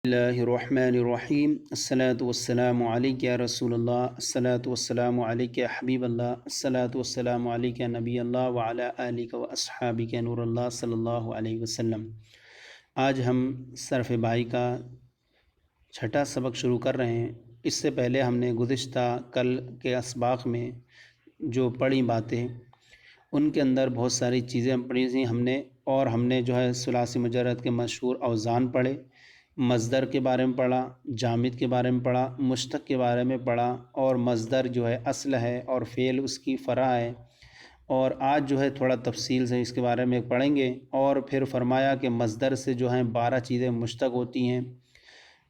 اللہ الرحمن الرحیم الصلاۃ والسلام علیک یا رسول اللہ الصلاۃ والسلام علیک یا حبیب اللہ الصلاۃ والسلام علیک یا نبی اللہ وعلی آلک و اصحابک نور اللہ صلی اللہ علیہ وسلم۔ آج ہم صرف بائی کا چھٹا سبق شروع کر رہے ہیں۔ اس سے پہلے ہم نے گزشتہ کل کے اسباق میں جو پڑھی باتیں ان کے اندر بہت ساری چیزیں پڑھی تھیں ہم نے جو ہے ثلاثی مجرد کے مشہور اوزان پڑھے، مصدر کے بارے میں پڑھا، جامد کے بارے میں پڑھا، مشتق کے بارے میں پڑھا، اور مصدر جو ہے اصل ہے اور فعل اس کی فرع ہے۔ اور آج جو ہے تھوڑا تفصیل سے اس کے بارے میں پڑھیں گے۔ اور پھر فرمایا کہ مصدر سے جو ہیں 12 چیزیں مشتق ہوتی ہیں،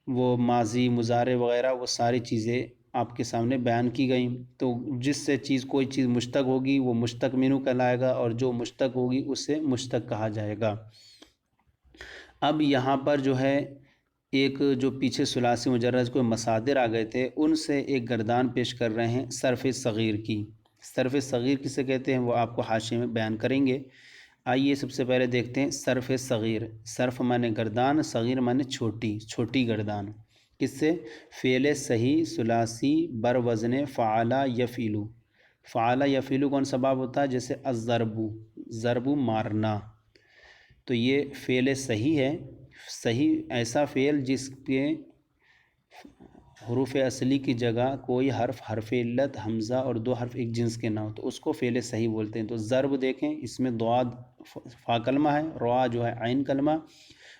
وہ ماضی، مضارع وغیرہ، وہ ساری چیزیں آپ کے سامنے بیان کی گئیں۔ تو جس سے کوئی چیز مشتق ہوگی وہ مشتق منو کہلائے گا، اور جو مشتق ہوگی اسے مشتق کہا جائے گا۔ اب یہاں پر جو ہے ایک جو پیچھے ثلاثی مجرد کوئی مصادر آ گئے تھے، ان سے ایک گردان پیش کر رہے ہیں صرف صغیر کی۔ صرف صغیر کسے کہتے ہیں وہ آپ کو حاشیے میں بیان کریں گے۔ آئیے سب سے پہلے دیکھتے ہیں صرف صغیر۔ صرف معنی گردان، صغیر معنی چھوٹی گردان۔ کس سے؟ فعل صحیح ثلاثی بر وزن فعل یفعل۔ فعل یفعل کون سا باب ہوتا ہے؟ جیسے الضرب، ضرب مارنا، تو یہ فعل صحیح ہے۔ صحیح ایسا فعل جس کے حروف اصلی کی جگہ کوئی حرف علت، حمزہ اور دو حرف ایک جنس کے نہ ہو تو اس کو فعل صحیح بولتے ہیں۔ تو ضرب دیکھیں، اس میں ضاد فا کلمہ ہے، را جو ہے عین کلمہ،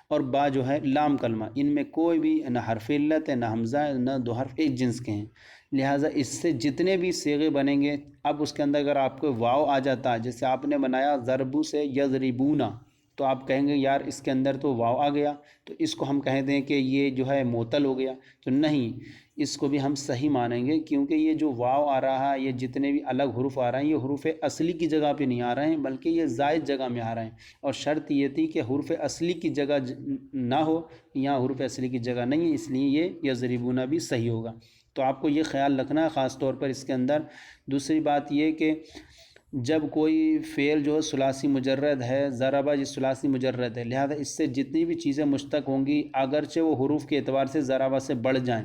اور با جو ہے لام کلمہ۔ ان میں کوئی بھی نہ حرف علت ہے، نہ حمزہ ہے، نہ دو حرف ایک جنس کے ہیں، لہٰذا اس سے جتنے بھی صیغے بنیں گے، اب اس کے اندر اگر آپ کو واو آ جاتا ہے، جیسے آپ نے بنایا ضربو سے یضربونا، تو آپ کہیں گے یار اس کے اندر تو واو آ گیا، تو اس کو ہم کہہ دیں کہ یہ جو ہے معطل ہو گیا، تو نہیں، اس کو بھی ہم صحیح مانیں گے، کیونکہ یہ جو واو آ رہا ہے، یہ جتنے بھی الگ حروف آ رہے ہیں، یہ حروف اصلی کی جگہ پہ نہیں آ رہے ہیں، بلکہ یہ زائد جگہ میں آ رہے ہیں۔ اور شرط یہ تھی کہ حروف اصلی کی جگہ نہ ہو، یہاں حروف اصلی کی جگہ نہیں ہے، اس لیے یہ یضربون بھی صحیح ہوگا۔ تو آپ کو یہ خیال رکھنا ہے خاص طور پر اس کے اندر۔ دوسری بات یہ کہ جب کوئی فعل جو ثلاثی مجرد ہے، ضربہ یہ ثلاثی مجرد ہے، لہذا اس سے جتنی بھی چیزیں مشتق ہوں گی، اگرچہ وہ حروف کے اعتبار سے ضربہ سے بڑھ جائیں،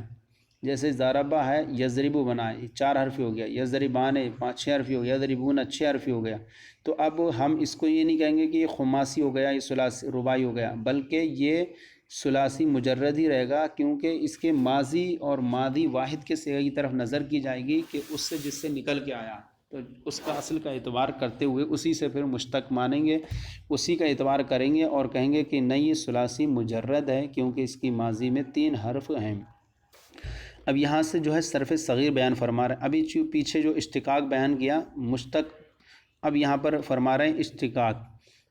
جیسے ضربہ ہے یضربو بنائے 4 حرفی ہو گیا، یضربان 5-6 حرفی ہو گیا، یضربون 6 حرفی ہو گیا، تو اب ہم اس کو یہ نہیں کہیں گے کہ یہ خماسی ہو گیا، یہ ثلاثی رباعی ہو گیا، بلکہ یہ ثلاثی مجرد ہی رہے گا، کیونکہ اس کے ماضی اور ماضی واحد کے صیغے کی طرف نظر کی جائے گی کہ اس سے جس سے نکل کے آیا، تو اس کا اصل کا اعتبار کرتے ہوئے اسی سے پھر مشتق مانیں گے، اسی کا اعتبار کریں گے اور کہیں گے کہ نہیں، یہ ثلاثی مجرد ہے کیونکہ اس کی ماضی میں 3 حرف ہیں۔ اب یہاں سے جو ہے صرف صغیر بیان فرما رہے ہیں۔ ابھی پیچھے جو اشتقاق بیان کیا مشتق، اب یہاں پر فرما رہے ہیں اشتقاق۔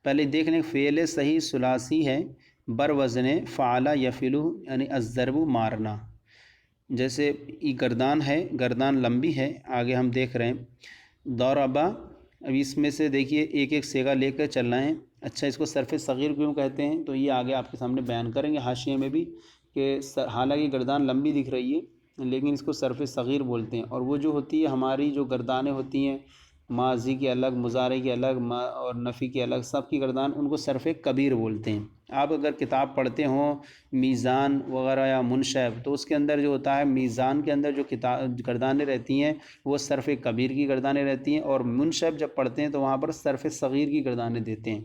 پہلے دیکھ لیں، فعل صحیح ثلاثی ہے بر وزن فعل یفعل، یعنی الضرب مارنا۔ جیسے یہ گردان ہے، گردان لمبی ہے، آگے ہم دیکھ رہے ہیں ضربہ۔ اب اس میں سے دیکھیے ایک ایک صیغہ لے کر چلنا ہے۔ اچھا، اس کو صرف صغیر کیوں کہتے ہیں تو یہ آگے آپ کے سامنے بیان کریں گے حاشیے میں بھی، کہ حالانکہ گردان لمبی دکھ رہی ہے لیکن اس کو صرف صغیر بولتے ہیں، اور وہ جو ہوتی ہے ہماری جو گردانیں ہوتی ہیں، ماضی کی الگ، مضارع کی الگ اور نفی کی الگ، سب کی گردان ان کو صرف کبیر بولتے ہیں۔ آپ اگر کتاب پڑھتے ہوں میزان وغیرہ یا منشب، تو اس کے اندر جو ہوتا ہے میزان کے اندر جو گردانیں رہتی ہیں وہ صرف کبیر کی گردانیں رہتی ہیں، اور منشب جب پڑھتے ہیں تو وہاں پر صرف صغیر کی گردانیں دیتے ہیں۔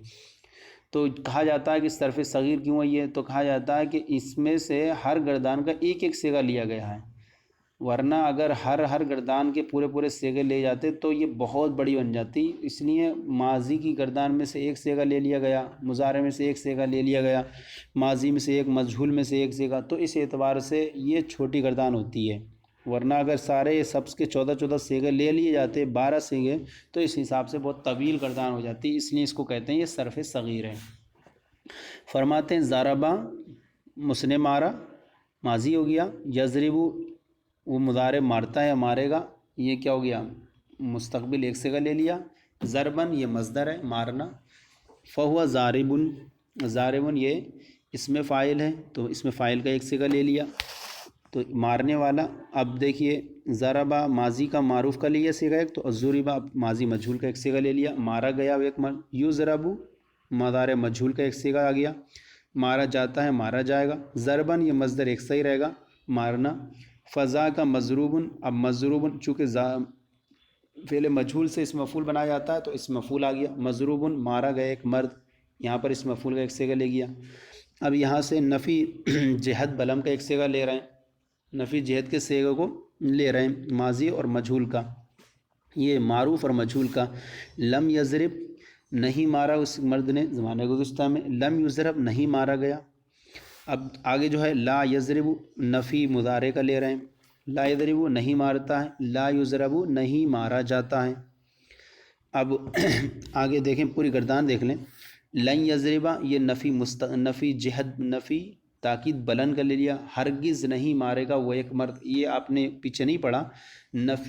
تو کہا جاتا ہے کہ صرف صغیر کیوں ہے یہ؟ تو کہا جاتا ہے کہ اس میں سے ہر گردان کا ایک ایک صیغہ لیا گیا ہے، ورنہ اگر ہر گردان کے پورے صیغے لے جاتے تو یہ بہت بڑی بن جاتی، اس لیے ماضی کی گردان میں سے ایک صیغہ لے لیا گیا، مضارع میں سے ایک صیغہ لے لیا گیا، ماضی میں سے ایک، مجہول میں سے ایک صیغہ، تو اس اعتبار سے یہ چھوٹی گردان ہوتی ہے، ورنہ اگر سارے سب کے 14 صیغے لے لیے جاتے، 12 صیغے، تو اس حساب سے بہت طویل گردان ہو جاتی، اس لیے اس کو کہتے ہیں یہ صرف صغیر ہے۔ فرماتے ہیں ضربہ اس نے مارا، ماضی ہو گیا، یضربو وہ مضارع مارتا ہے یا مارے گا، یہ کیا ہو گیا؟ مستقبل ایک صیغہ لے لیا۔ ضربن یہ مصدر ہے، مارنا۔ فہو ضاربن، ضاربن یہ اس میں فاعل ہے تو اس میں فاعل کا ایک صیغہ لے لیا، تو مارنے والا۔ اب دیکھیے ضربہ ماضی کا معروف کا لیا صیغہ ایک، تو ضربہ ماضی مجہول کا ایک صیغہ لے لیا، مارا گیا ایک۔ یضرب مضارع مجہول کا ایک صیغہ آ گیا۔ مارا جاتا ہے مارا جائے گا، ضربن یہ مصدر ایک صحیح رہے گا مارنا، فضا کا مضروبن، اب مضروبن چونکہ فعل مجہول سے اس مفعول بنایا جاتا ہے تو اس مفعول آ گیا، مضروبن مارا گیا ایک مرد، یہاں پر اس مفعول کا ایک صیغہ لے گیا۔ اب یہاں سے نفی جہت بلم کا ایک صیغہ لے رہے ہیں، نفی جہت کے صیغے کو لے رہے ہیں ماضی اور مجہول کا، یہ معروف اور مجہول کا۔ لم یضرب نہیں مارا اس مرد نے زمانہ گزشتہ میں، لم یضرب نہیں مارا گیا۔ اب آگے جو ہے لا یضرب نفی مضارع کا لے رہے ہیں، لا یضرب نہیں مارتا ہے، لا یضرب نہیں مارا جاتا ہے۔ اب آگے دیکھیں پوری گردان دیکھ لیں، لن یضربا یہ نفی جہد نفی تاکید بلند کر لے لیا، ہرگز نہیں مارے گا وہ ایک مرد، یہ آپ نے پیچھے نہیں پڑھا،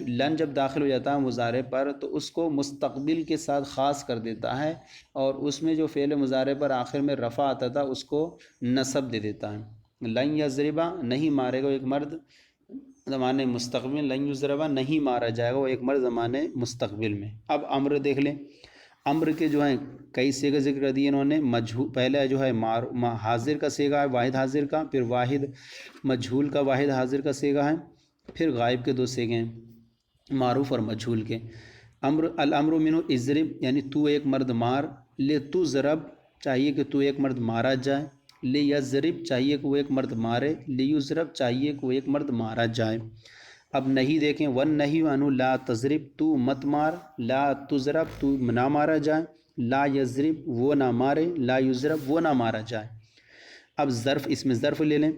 لن جب داخل ہو جاتا ہے مضارع پر تو اس کو مستقبل کے ساتھ خاص کر دیتا ہے، اور اس میں جو فعل مضارع پر آخر میں رفع آتا تھا اس کو نصب دے دیتا ہے۔ لن یضربا نہیں مارے گا ایک مرد زمانے مستقبل، لن یضربا نہیں مارا جائے گا وہ ایک مرد زمانے مستقبل میں۔ اب امر دیکھ لیں، امر کے جو ہیں کئی صیغے ذکر کر دیے انہوں نے، پہلے جو ہے حاضر کا صیغہ ہے واحد حاضر کا، پھر واحد مجہول کا واحد حاضر کا صیغہ ہے، پھر غائب کے دو صیغے ہیں معروف اور مجہول کے۔ الامر منہ اضرب یعنی تو ایک مرد مار، لے تو ضرب چاہیے کہ تو ایک مرد مارا جائے، لے یضرب چاہیے کہ وہ ایک مرد مارے، لے یضرب چاہیے کہ وہ ایک مرد مارا جائے۔ اب نہیں دیکھیں، ون نہیں عنہ لا تضرب تو مت مار، لا تضرب تو نہ مارا جائے، لا یضرب وہ نہ مارے، لا یضرب وہ نہ مارا جائے۔ اب ظرف اس میں ظرف لے لیں،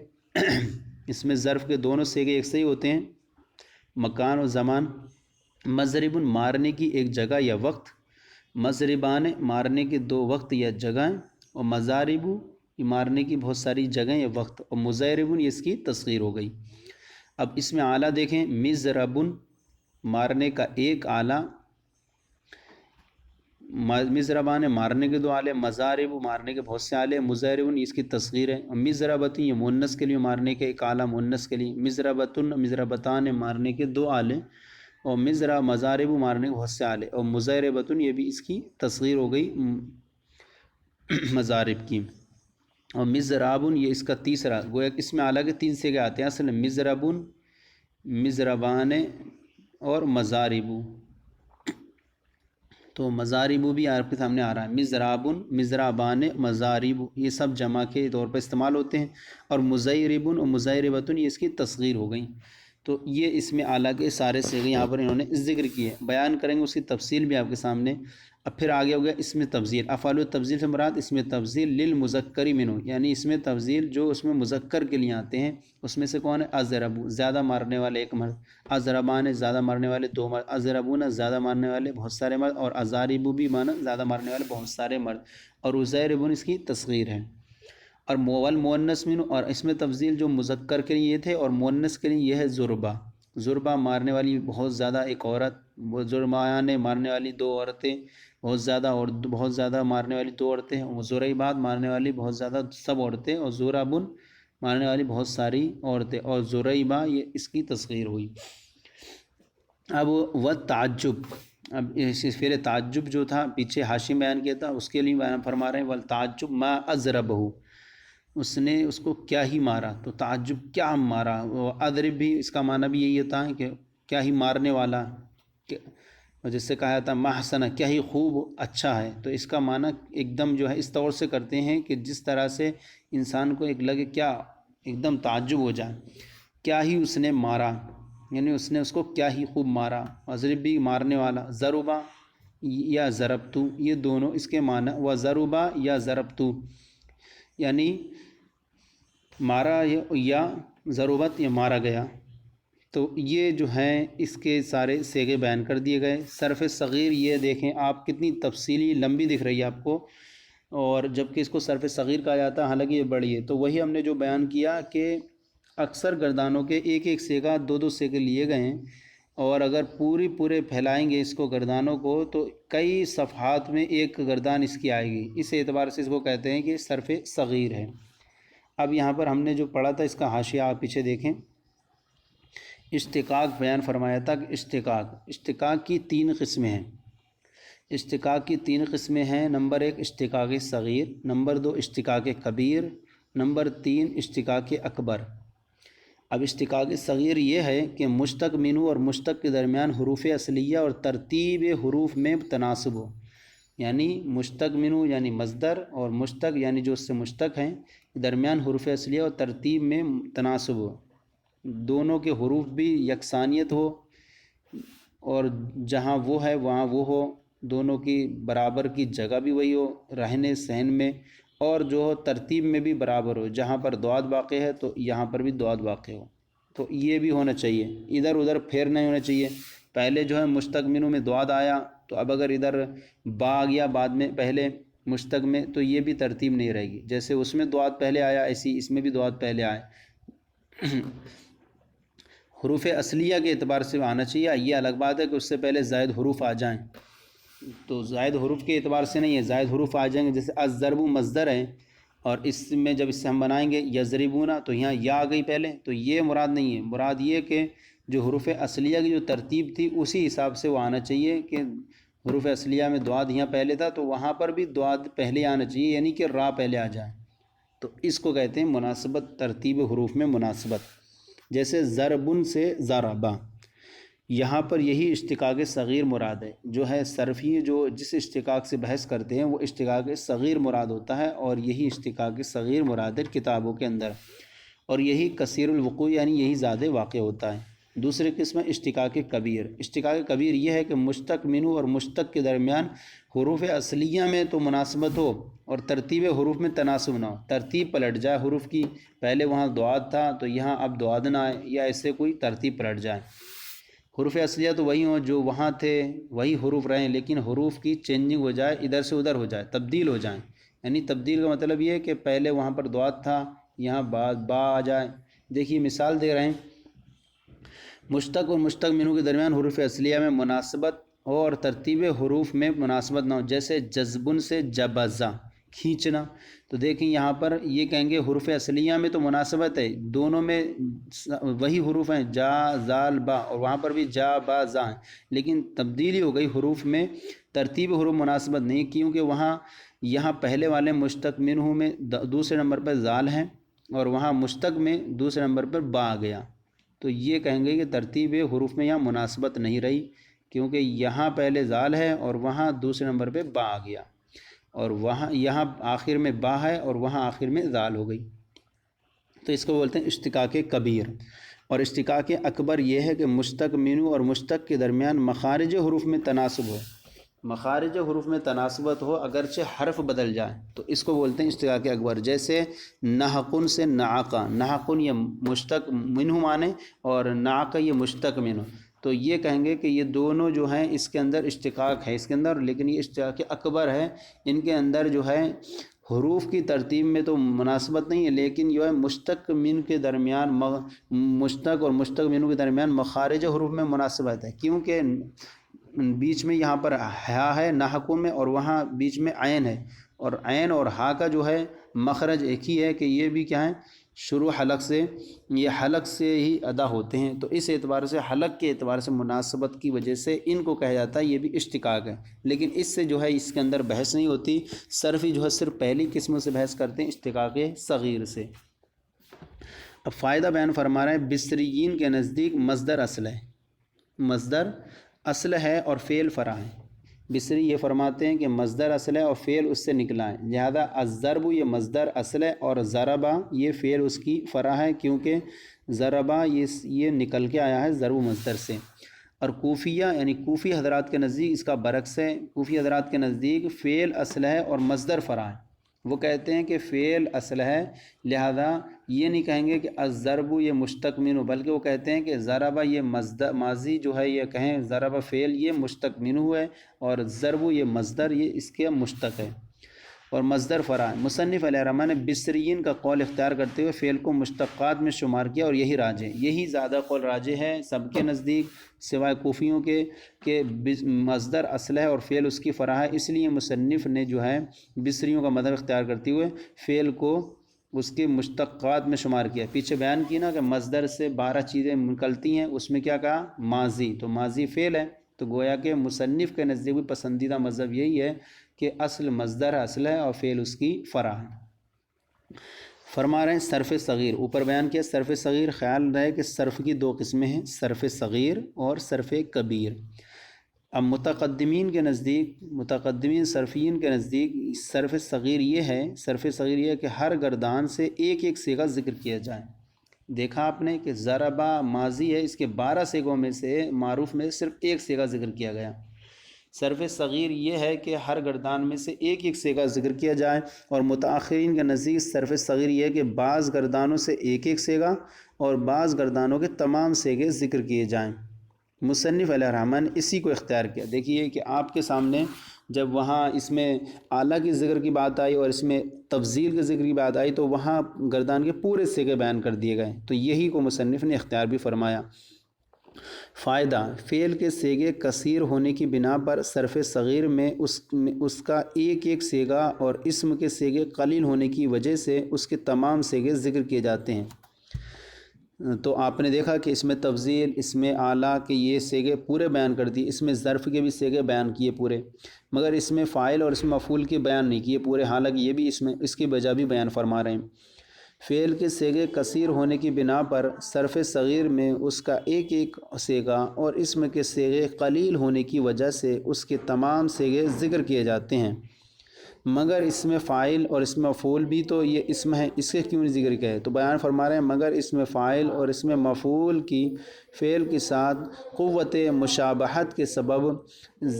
اس میں ظرف کے دونوں صیغے ایک صحیح ہوتے ہیں، مکان اور زمان۔ مضرب مارنے کی ایک جگہ یا وقت، مضربان مارنے کے دو وقت یا جگہیں، اور مضارب مارنے کی بہت ساری جگہیں یا وقت، اور مضرب یہ اس کی تصغیر ہو گئی۔ اب اس میں آلہ دیکھیں، مضربن مارنے کا ایک آلہ، مضربان مارنے کے دو آلے، مضارب مارنے کے بہت سے آلے، مضربن اس کی تصغیر ہے، مضربۃ یہ مؤنث کے لیے مارنے کے ایک آلہ مؤنث کے لیے، مضربۃ مضربتان مارنے کے دو آلے، اور مضارب مارنے کے بہت سے آلے، اور مضربۃ یہ بھی اس کی تصغیر ہو گئی مضارب کی، اور مضرابن یہ اس کا تیسرا، گویا اس میں آلہ کے تین صیغے آتے ہیں اصل میں، مضربن مضربان اور مضارب، تو مضارب بھی آپ کے سامنے آ رہا ہے، مضرابن مضربان مضارب یہ سب جمع کے طور پر استعمال ہوتے ہیں، اور مضربن اور مضربۃ یہ اس کی تصغیر ہو گئی۔ تو یہ اس میں اعلیٰ کے سارے صیغے یہاں پر انہوں نے ذکر کیے، بیان کریں گے اس کی تفصیل بھی آپ کے سامنے۔ اب پھر آگے ہو گیا اس میں تفضیل، افعال التفضیل سے مراد اس میں تفضیل للمذکر منہ، یعنی اس میں تفضیل جو اس میں مذکر کے لیے آتے ہیں، اس میں سے کون ہے؟ اضرب زیادہ مارنے والے ایک مرد، اضربان زیادہ مارنے والے دو مرد، اضربون زیادہ مارنے والے بہت سارے مرد، اور اضارب بھی مانا زیادہ مارنے والے بہت سارے مرد، اور اضربون اس کی تصغیر ہے۔ اور مؤنث منہ، اور اس میں تفضیل جو مذکر کے لیے یہ تھے اور مؤنث کے لیے یہ ہے ضربہ، ضربہ مارنے والی بہت زیادہ ایک عورت، ضربان مارنے والی دو عورتیں بہت زیادہ، اور بہت زیادہ مارنے والی دو عورتیں، اور ضریبات مارنے والی بہت زیادہ سب عورتیں، اور ضرابن مارنے والی بہت ساری عورتیں، اور ضریبہ یہ اس کی تصغیر ہوئی۔ اب وہ تعجب، اب اس فعل تعجب جو تھا پیچھے حاشی بیان کیا تھا اس کے لیے بیان فرما رہے ہیں، والتعجب ما اضربہ، اس نے اس کو کیا ہی مارا، تو تعجب کیا مارا، اضرب بھی اس کا معنی بھی یہی ہوتا ہے کہ کیا ہی مارنے والا، اور جس سے کہا جاتا ما حسن کیا ہی خوب اچھا ہے، تو اس کا معنی ایک دم جو ہے اس طور سے کرتے ہیں کہ جس طرح سے انسان کو ایک لگے کیا ایک دم تعجب ہو جائے، کیا ہی اس نے مارا، یعنی اس نے اس کو کیا ہی خوب مارا، اضرب بھی مارنے والا، ضربہ یا ضربتو یہ دونوں اس کے معنی، و ضربہ یا ضربتو یعنی مارا یا ضرورت یا مارا گیا۔ تو یہ جو ہیں اس کے سارے صیغے بیان کر دیے گئے۔ صرف صغیر یہ دیکھیں آپ کتنی تفصیلی لمبی دکھ رہی ہے آپ کو، اور جبکہ اس کو صرف صغیر کہا جاتا ہے حالانکہ یہ بڑی ہے، تو وہی ہم نے جو بیان کیا کہ اکثر گردانوں کے ایک ایک صیغہ دو دو صیغے لیے گئے ہیں، اور اگر پورے پھیلائیں گے اس کو گردانوں کو تو کئی صفحات میں ایک گردان اس کی آئے گی، اس اعتبار سے اس کو کہتے ہیں کہ صرف صغیر ہے۔ اب یہاں پر ہم نے جو پڑھا تھا اس کا حاشیہ آپ پیچھے دیکھیں، اشتقاق بیان فرمایا تھا کہ اشتقاق کی تین قسمیں ہیں۔ اشتقاق کی 3 قسمیں ہیں۔ نمبر 1 اشتقاق صغیر، نمبر 2 اشتقاق کبیر، نمبر 3 اشتقاق اکبر۔ اب اشتقاق صغیر یہ ہے کہ مشتق منو اور مشتق کے درمیان حروف اصلیہ اور ترتیب حروف میں تناسب ہو، یعنی مشتق منو یعنی مصدر اور مشتق یعنی جو اس سے مشتق ہیں درمیان حروف اصلیہ اور ترتیب میں تناسب ہو، دونوں کے حروف بھی یکسانیت ہو اور جہاں وہ ہے وہاں وہ ہو، دونوں کی برابر کی جگہ بھی وہی ہو رہنے سہن میں، اور جو ہو ترتیب میں بھی برابر ہو، جہاں پر دعاد واقع ہے تو یہاں پر بھی دعاد واقع ہو، تو یہ بھی ہونا چاہیے، ادھر ادھر پھیر نہیں ہونا چاہیے۔ پہلے جو ہے مشتق منو میں دعاد آیا تو اب اگر ادھر با آ گیا بعد میں پہلے مشتق میں تو یہ بھی ترتیب نہیں رہے گی، جیسے اس میں دعاد پہلے آیا ایسی اس میں بھی دعاد پہلے آئے۔ حروف اصلیہ کے اعتبار سے آنا چاہیے، یہ الگ بات ہے کہ اس سے پہلے زائد حروف آ جائیں، تو زائد حروف کے اعتبار سے نہیں ہے، زائد حروف آ جائیں گے، جیسے الضرب مصدر ہے اور اس میں جب اس سے ہم بنائیں گے یضربونا تو یہاں یا آ گئی پہلے، تو یہ مراد نہیں ہے، مراد یہ کہ جو حروف اصلیہ کی جو ترتیب تھی اسی حساب سے وہ آنا چاہیے کہ حروف اصلیہ میں دعاد یہاں پہلے تھا تو وہاں پر بھی دعاد پہلے آنا چاہیے، یعنی کہ را پہلے آ جائے، تو اس کو کہتے ہیں مناسبت، ترتیب حروف میں مناسبت۔ جیسے ضربن سے ضربا، یہاں پر یہی اشتقاق صغیر مراد ہے، جو ہے صرفی جو جس اشتقاق سے بحث کرتے ہیں وہ اشتقاق صغیر مراد ہوتا ہے، اور یہی اشتقاق صغیر مراد ہے کتابوں کے اندر، اور یہی کثیر الوقوع یعنی یہی زیادہ واقع ہوتا ہے۔ دوسری قسم ہے اشتقاق کبیر۔ اشتقاق کبیر یہ ہے کہ مشتق منو اور مشتق کے درمیان حروف اصلیہ میں تو مناسبت ہو اور ترتیب حروف میں تناسب نہ ہو، ترتیب پلٹ جائے حروف کی، پہلے وہاں دعاد تھا تو یہاں اب دعاد نہ آئے، یا ایسے کوئی ترتیب پلٹ جائے۔ حروف اصلیہ تو وہی ہوں جو وہاں تھے، وہی حروف رہیں، لیکن حروف کی چینجنگ ہو جائے، ادھر سے ادھر ہو جائے، تبدیل ہو جائیں، یعنی تبدیل کا مطلب یہ ہے کہ پہلے وہاں پر دعاد تھا یہاں با آ جائے۔ دیکھیے مثال دے رہے ہیں، مشتق اور مشتق منو کے درمیان حروف اصلیہ میں مناسبت ہو اور ترتیب حروف میں مناسبت نہ ہو، جیسے جذبن سے جبزا کھینچنا، تو دیکھیں یہاں پر یہ کہیں گے حروف اصلیہ میں تو مناسبت ہے، دونوں میں وہی حروف ہیں جا زال با، اور وہاں پر بھی جا با زا ہیں، لیکن تبدیلی ہو گئی حروف میں، ترتیب حروف مناسبت نہیں، کیونکہ وہاں یہاں پہلے والے مشتق منہ میں دوسرے نمبر پر زال ہیں اور وہاں مشتق میں دوسرے نمبر پر با آ گیا، تو یہ کہیں گے کہ ترتیب حروف میں یہاں مناسبت نہیں رہی، کیونکہ یہاں پہلے زال ہے اور وہاں دوسرے نمبر پہ با آ گیا، اور وہاں یہاں آخر میں با ہے اور وہاں آخر میں زال ہو گئی، تو اس کو بولتے ہیں اشتقاق کبیر۔ اور اشتقاق اکبر یہ ہے کہ مشتق منو اور مشتق کے درمیان مخارج حروف میں تناسب ہو، مخارج حروف میں تناسبت ہو اگرچہ حرف بدل جائے، تو اس کو بولتے ہیں اشتقاق اکبر۔ جیسے نحقن سے نعقہ، نحقن یہ مشتق منہ مانے اور نعقہ یہ مشتق منہ، تو یہ کہیں گے کہ یہ دونوں جو ہیں اس کے اندر اشتقاق ہے اس کے اندر، لیکن یہ اشتقاق اکبر ہے، ان کے اندر جو ہے حروف کی ترتیب میں تو مناسبت نہیں ہے، لیکن جو ہے مشتق من کے درمیان مشتق اور مشتق منو کے درمیان مخارج حروف میں مناسبت ہے، کیونکہ بیچ میں یہاں پر ہا ہے نحقوں میں اور وہاں بیچ میں عین ہے، اور عین اور ہا کا جو ہے مخرج ایک ہی ہے کہ یہ بھی کیا ہے شروع حلق سے، یہ حلق سے ہی ادا ہوتے ہیں، تو اس اعتبار سے حلق کے اعتبار سے مناسبت کی وجہ سے ان کو کہا جاتا ہے یہ بھی اشتقاق ہے، لیکن اس سے جو ہے اس کے اندر بحث نہیں ہوتی، صرف جو ہے صرف پہلی قسم سے بحث کرتے ہیں اشتقاق صغیر سے۔ اب فائدہ بیان فرما رہے ہیں، بصریین کے نزدیک مصدر اصل ہے، مصدر اصل ہے اور فعل فرع ہے۔ بصری یہ فرماتے ہیں کہ مصدر اصل ہے اور فعل اس سے نکلا ہے، لہذا الضرب یہ مصدر اصل ہے اور ضربہ یہ فعل اس کی فرع ہے، کیونکہ ضربہ یہ نکل کے آیا ہے ضرب مصدر سے۔ اور کوفیہ یعنی کوفی حضرات کے نزدیک اس کا برعکس ہے، کوفی حضرات کے نزدیک فعل اصل ہے اور مصدر فرع ہے، وہ کہتے ہیں کہ فعل اصل ہے، لہذا یہ نہیں کہیں گے کہ الضرب یہ مشتق منہ، بلکہ وہ کہتے ہیں کہ ضربہ یہ ماضی جو ہے، یہ کہیں ضربہ فعل یہ مشتق منہ ہے اور ضرب یہ مصدر یہ اس کے مشتق ہے اور مصدر فرع ہے۔ مصنف علیہ الرحمہ نے بصریین کا قول اختیار کرتے ہوئے فعل کو مشتقات میں شمار کیا، اور یہی راجح، یہی زیادہ قول راجح ہے سب کے نزدیک سوائے کوفیوں کے، کہ مصدر اصل ہے اور فعل اس کی فرع ہے، اس لیے مصنف نے جو ہے بصریوں کا مذہب اختیار کرتے ہوئے فعل کو اس کے مشتقات میں شمار کیا۔ پیچھے بیان کی نا کہ مصدر سے 12 چیزیں نکلتی ہیں، اس میں کیا کہا ماضی، تو ماضی فعل ہے تو گویا کہ مصنف کے نزدیک بھی پسندیدہ مذہب یہی ہے کہ اصل مصدر اصل ہے اور فعل اس کی فرع ہے۔ فرما رہے ہیں صرف صغیر، اوپر بیان کیا صرف صغیر، خیال رہے کہ صرف کی دو قسمیں ہیں، صرف صغیر اور صرف کبیر۔ اب متقدمین کے نزدیک، متقدمین صرفین کے نزدیک صرف صغیر یہ ہے، صرف صغیر یہ ہے کہ ہر گردان سے ایک ایک صیغہ ذکر کیا جائے۔ دیکھا آپ نے کہ ضربہ ماضی ہے، اس کے 12 صیغوں میں سے معروف میں صرف ایک صیغہ ذکر کیا گیا۔ صرف صغیر یہ ہے کہ ہر گردان میں سے ایک ایک صیغہ ذکر کیا جائے، اور متاخرین کے نزدیک صرف صغیر یہ ہے کہ بعض گردانوں سے ایک ایک صیغہ اور بعض گردانوں کے تمام صیغے ذکر کیے جائیں۔ مصنف علیہ الرحمٰن نے اسی کو اختیار کیا۔ دیکھیے کہ آپ کے سامنے جب وہاں اس میں اعلیٰ کی ذکر کی بات آئی اور اس میں تفضیل کے ذکر کی بات آئی تو وہاں گردان کے پورے صیغے بیان کر دیے گئے، تو یہی کو مصنف نے اختیار بھی فرمایا۔ فائدہ، فعل کے صیغے کثیر ہونے کی بنا پر صرف صغیر میں اس کا ایک ایک صیغہ اور اسم کے صیغے قلیل ہونے کی وجہ سے اس کے تمام صیغے ذکر کیے جاتے ہیں۔ تو آپ نے دیکھا کہ اس میں تفضیل، اس میں اعلیٰ کے یہ صیغے پورے بیان کر دی، اس میں ظرف کے بھی صیغے بیان کیے پورے، مگر اس میں فاعل اور اس میں مفعول کے بیان نہیں کیے پورے، حالانکہ یہ بھی اس کی وجہ بھی بیان فرما رہے ہیں۔ فعل کے صیغے کثیر ہونے کی بنا پر صرف صغیر میں اس کا ایک ایک صیغہ اور اسم کے صیغے قلیل ہونے کی وجہ سے اس کے تمام صیغے ذکر کیے جاتے ہیں، مگر اس میں فاعل اور اس میں مفعول بھی تو یہ اسم ہے، اس کے کیوں نہیں ذکر کیا ہے؟ تو بیان فرما رہے ہیں مگر اس میں فاعل اور اس میں مفعول کی فعل کے ساتھ قوت مشابہت کے سبب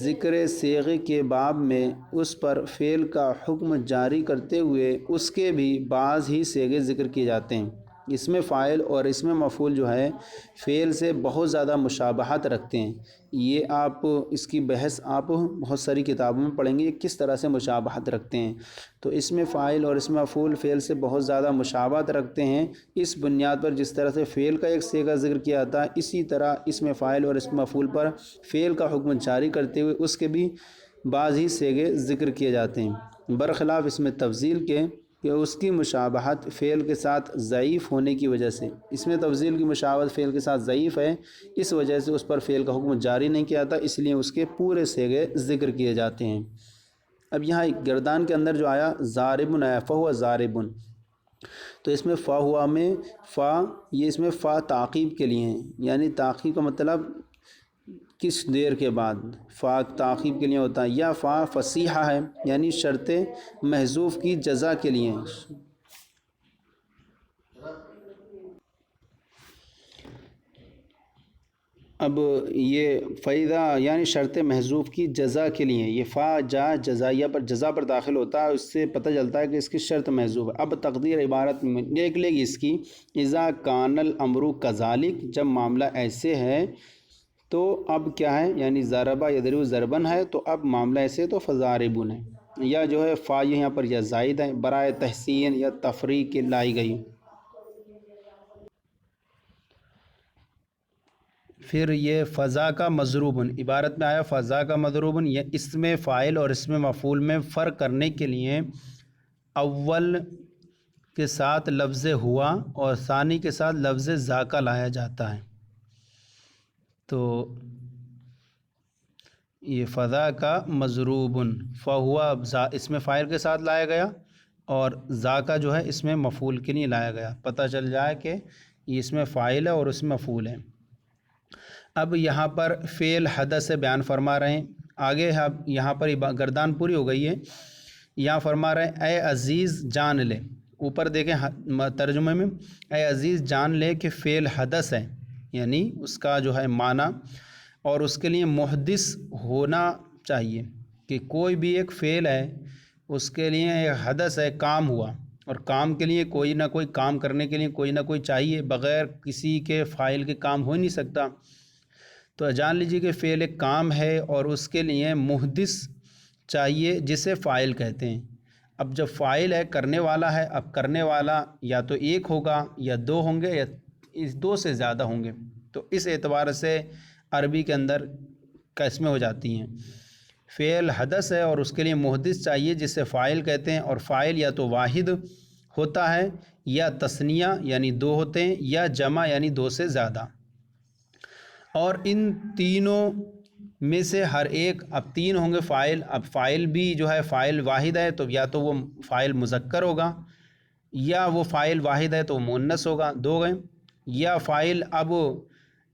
ذکر صیغے کے باب میں اس پر فعل کا حکم جاری کرتے ہوئے اس کے بھی بعض ہی صیغے ذکر کیے جاتے ہیں۔ اس میں فاعل اور اس میں مفعول جو ہے فعل سے بہت زیادہ مشابہت رکھتے ہیں۔ یہ آپ اس کی بحث آپ بہت ساری کتابوں میں پڑھیں گے کس طرح سے مشابہت رکھتے ہیں۔ تو اس میں فاعل اور اس میں مفعول فعل سے بہت زیادہ مشابہت رکھتے ہیں، اس بنیاد پر جس طرح سے فعل کا ایک صیغہ ذکر کیا جاتا ہے اسی طرح اس میں فاعل اور اس میں مفعول پر فعل کا حکم جاری کرتے ہوئے اس کے بھی بعض ہی صیغے ذکر کیے جاتے ہیں، برخلاف اس میں تفضیل کے کہ اس کی مشابہت فعل کے ساتھ ضعیف ہونے کی وجہ سے، اس میں تفضیل کی مشابہت فعل کے ساتھ ضعیف ہے، اس وجہ سے اس پر فعل کا حکم جاری نہیں کیا جاتا، اس لیے اس کے پورے صیغے ذکر کیے جاتے ہیں۔ اب یہاں گردان کے اندر جو آیا ضاربن آیا، فہو ضاربن، تو اس میں فا ہوا میں فا، یہ اس میں فا تعقیب کے لیے ہیں، یعنی تعقیب کا مطلب کس دیر کے بعد، فا تعقیب کے لیے ہوتا ہے، یا فا فصیحہ ہے یعنی شرط محذوف کی جزا کے لیے۔ اب یہ فیضا یعنی شرط محذوف کی جزا کے لیے، یہ فا جا جزائیہ پر جزا پر داخل ہوتا ہے، اس سے پتہ چلتا ہے کہ اس کی شرط محذوف ہے۔ اب تقدیر عبارت میں نکلے گی اس کی، اذا کان الامر کذالک، جب معاملہ ایسے ہے تو اب کیا ہے، یعنی ضربہ یضرب ضربن ہے تو اب معاملہ ایسے تو فضاربن ہے، یا جو ہے فا یہاں پر یا زائد ہے برائے تحسین یا تفریق کے لائی گئی۔ پھر یہ فضا کا مضروبن، عبارت میں آیا فضا کا مضروبن، یہ اس میں فاعل اور اس میں مفعول میں فرق کرنے کے لیے اول کے ساتھ لفظ ہوا اور ثانی کے ساتھ لفظ ذاکا لایا جاتا ہے۔ تو یہ فضا کا مضروبن، فہوا اس میں فاعل کے ساتھ لایا گیا اور ذاکا جو ہے اس میں مفعول کے لیے لایا گیا، پتہ چل جائے کہ یہ اس میں فاعل ہے اور اس میں مفعول ہے۔ اب یہاں پر فعل حدث سے بیان فرما رہے ہیں، آگے یہاں پر گردان پوری ہو گئی ہے، یہاں فرما رہے ہیں اے عزیز جان لے، اوپر دیکھیں ترجمے میں اے عزیز جان لے کہ فعل حدث ہے، یعنی اس کا جو ہے معنی، اور اس کے لیے محدث ہونا چاہیے کہ کوئی بھی ایک فعل ہے اس کے لیے ایک حدث ہے، کام ہوا، اور کام کے لیے کوئی نہ کوئی کام کرنے کے لیے کوئی نہ کوئی چاہیے، بغیر کسی کے فاعل کے کام ہو ہی نہیں سکتا۔ تو جان لیجیے کہ فعل ایک کام ہے اور اس کے لیے محدث چاہیے جسے فاعل کہتے ہیں۔ اب جب فاعل ہے، کرنے والا ہے، اب کرنے والا یا تو ایک ہوگا یا دو ہوں گے یا دو سے زیادہ ہوں گے، تو اس اعتبار سے عربی کے اندر قسمیں ہو جاتی ہیں۔ فعل حدث ہے اور اس کے لیے محدث چاہیے جسے فاعل کہتے ہیں، اور فاعل یا تو واحد ہوتا ہے یا تثنیہ یعنی دو ہوتے ہیں، یا جمع یعنی دو سے زیادہ، اور ان تینوں میں سے ہر ایک، اب تین ہوں گے فاعل، اب فاعل بھی جو ہے فاعل واحد ہے تو یا تو وہ فاعل مذکر ہوگا، یا وہ فاعل واحد ہے تو مؤنث ہوگا، دو گئے، یا فاعل اب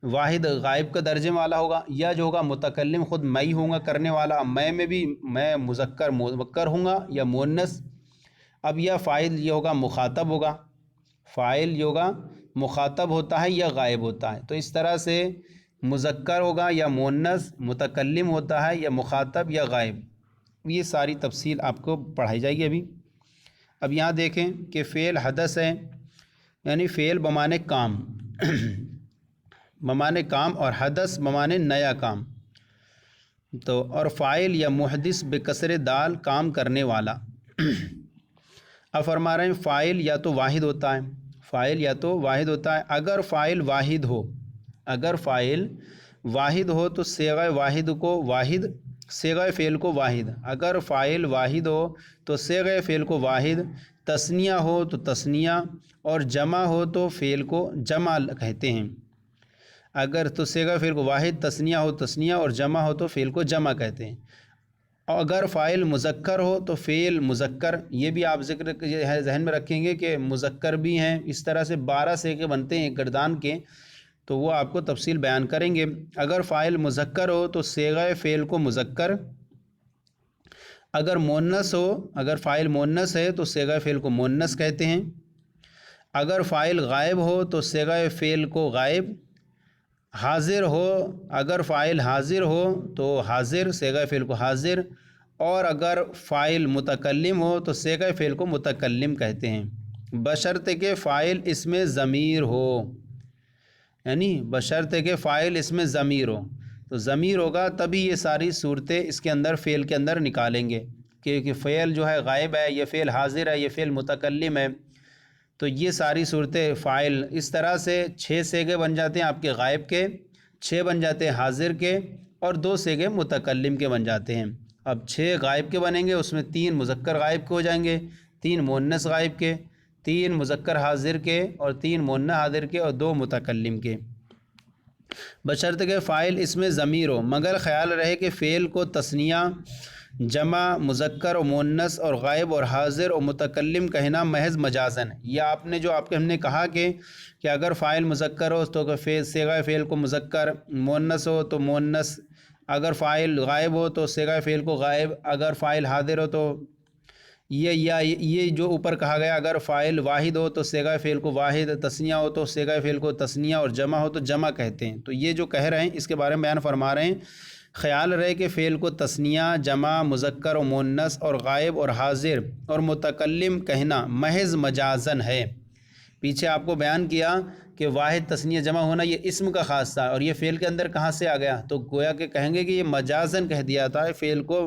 واحد غائب کا درجے والا ہوگا، یا جو ہوگا متکلم خود میں ہی ہوں گا کرنے والا، میں بھی میں مذکر مذکر ہوں گا یا مؤنث، اب یا فاعل یہ ہوگا مخاطب ہوگا، فاعل یہ ہوگا مخاطب ہوتا ہے یا غائب ہوتا ہے، تو اس طرح سے مذکر ہوگا یا مؤنث، متکلم ہوتا ہے یا مخاطب یا غائب، یہ ساری تفصیل آپ کو پڑھائی جائے گی ابھی۔ اب یہاں دیکھیں کہ فعل حدث ہے، یعنی فعل بمانے کام بمانے کام، اور حدث بمانے نیا کام، تو اور فاعل یا محدث بکسر دال کام کرنے والا۔ اب فرما رہے ہیں فاعل یا تو واحد ہوتا ہے، فاعل یا تو واحد ہوتا ہے، اگر فاعل واحد ہو، اگر فاعل واحد ہو تو صیغہ واحد کو واحد، صیغہ فعل کو واحد، اگر فاعل واحد ہو تو صیغہ فعل کو واحد، تثنیہ ہو تو تثنیہ، اور جمع ہو تو فعل کو جمع کہتے ہیں، اگر تو صیغہ فعل کو واحد، تثنیہ ہو تثنیہ، اور جمع ہو تو فعل کو جمع کہتے ہیں۔ اور اگر فاعل مذکر ہو تو فعل مذکر، یہ بھی آپ ذکر ہے ذہن میں رکھیں گے کہ مذکر بھی ہیں، اس طرح سے 12 صیغے بنتے ہیں گردان کے، تو وہ آپ کو تفصیل بیان کریں گے۔ اگر فاعل مذکر ہو تو صیغہ فعل کو مذکر، اگر مؤنث ہو، اگر فاعل مؤنث ہے تو صیغہ فعل کو مؤنث کہتے ہیں، اگر فاعل غائب ہو تو صیغہ فعل کو غائب، حاضر ہو، اگر فاعل حاضر ہو تو حاضر، صیغہ فعل کو حاضر، اور اگر فاعل متکلم ہو تو صیغہ فعل کو متکلم کہتے ہیں، بشرطے کہ فاعل اس میں ضمیر ہو، یعنی بشرطے کہ فاعل اس میں ضمیر ہو، تو ضمیر ہوگا تبھی یہ ساری صورتیں اس کے اندر فعل کے اندر نکالیں گے، کہ فعل جو ہے غائب ہے، یہ فعل حاضر ہے، یہ فعل متکلم ہے، تو یہ ساری صورتیں فاعل، اس طرح سے 6 صیغے بن جاتے ہیں آپ کے غائب کے، 6 بن جاتے ہیں حاضر کے، اور 2 صیغے متکلم کے بن جاتے ہیں۔ اب 6 غائب کے بنیں گے، اس میں 3 مذکر غائب کے ہو جائیں گے، 3 مؤنث غائب کے، 3 مذکر حاضر کے، اور 3 مؤنث حاضر کے، اور 2 متکلم کے، بشرط کہ فاعل اس میں ضمیر ہو، مگر خیال رہے کہ فعل کو تثنیہ، جمع، مذکر و مؤنث اور غائب اور حاضر اور متکلم کہنا محض مجازن ہے۔ یہ آپ نے جو ہم نے کہا کہ اگر فاعل مذکر ہو تو صیغہ فعل کو مذکر، مؤنث ہو تو مؤنث، اگر فاعل غائب ہو تو صیغہ فعل کو غائب، اگر فاعل حاضر ہو تو یہ جو اوپر کہا گیا، اگر فاعل واحد ہو تو صیغہ فعل کو واحد، تثنیہ ہو تو صیغہ فعل کو تثنیہ، اور جمع ہو تو جمع کہتے ہیں۔ تو یہ جو کہہ رہے ہیں اس کے بارے میں بیان فرما رہے ہیں، خیال رہے کہ فعل کو تثنیہ، جمع، مذکر و مؤنث اور غائب اور حاضر اور متکلم کہنا محض مجازن ہے۔ پیچھے آپ کو بیان کیا کہ واحد، تثنیہ، جمع ہونا یہ اسم کا خاص تھا، اور یہ فعل کے اندر کہاں سے آ گیا، تو گویا کہ کہیں گے کہ یہ مجازن کہہ دیا تھا فعل کو